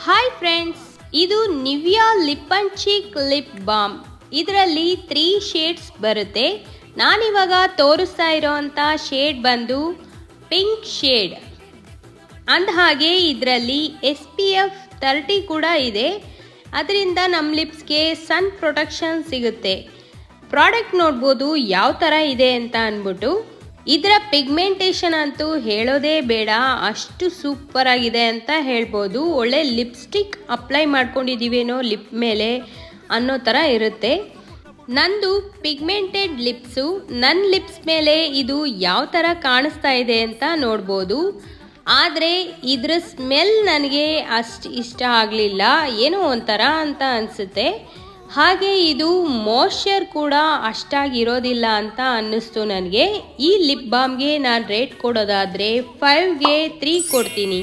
Hi friends, ಇದು Nivea lip and cheek lip balm. ಇದರಲ್ಲಿ 3 shades ಬರುತ್ತೆ. ನಾನಿವಾಗ ತೋರಿಸ್ತಾ ಇರೋವಂಥ ಶೇಡ್ ಬಂದು ಪಿಂಕ್ ಶೇಡ್. ಅಂದಹಾಗೆ ಇದರಲ್ಲಿ SPF 30 ಕೂಡ ಇದೆ. ಅದರಿಂದ ನಮ್ಮ ಲಿಪ್ಸ್ಗೆ ಸನ್ ಪ್ರೊಟೆಕ್ಷನ್ ಸಿಗುತ್ತೆ. ಪ್ರಾಡಕ್ಟ್ ನೋಡ್ಬೋದು ಯಾವ ಥರ ಇದೆ ಅಂತ ಅಂದ್ಬಿಟ್ಟು. ಇದರ ಪಿಗ್ಮೆಂಟೇಷನ್ ಅಂತೂ ಹೇಳೋದೇ ಬೇಡ, ಅಷ್ಟು ಸೂಪರ್ ಆಗಿದೆ ಅಂತ ಹೇಳ್ಬೋದು. ಒಳ್ಳೆ ಲಿಪ್ಸ್ಟಿಕ್ ಅಪ್ಲೈ ಮಾಡ್ಕೊಂಡಿದ್ದೀವೇನೋ ಲಿಪ್ ಮೇಲೆ ಅನ್ನೋ ಥರ ಇರುತ್ತೆ. ನಂದು ಪಿಗ್ಮೆಂಟೆಡ್ ಲಿಪ್ಸು. ನನ್ನ ಲಿಪ್ಸ್ ಮೇಲೆ ಇದು ಯಾವ ಥರ ಕಾಣಿಸ್ತಾ ಇದೆ ಅಂತ ನೋಡ್ಬೋದು. ಆದರೆ ಇದರ ಸ್ಮೆಲ್ ನನಗೆ ಅಷ್ಟು ಇಷ್ಟ ಆಗಲಿಲ್ಲ, ಏನೋ ಒಂಥರ ಅಂತ ಅನಿಸುತ್ತೆ. ಹಾಗೆ ಇದು ಮಾಯ್ಶ್ಚರ್ ಕೂಡ ಅಷ್ಟಾಗಿರೋದಿಲ್ಲ ಅಂತ ಅನ್ನಿಸ್ತು ನನಗೆ. ಈ ಲಿಪ್ ಬಾಮ್ಗೆ ನಾನು ರೇಟ್ ಕೊಡೋದಾದರೆ 5ಗೆ 3 ಕೊಡ್ತೀನಿ.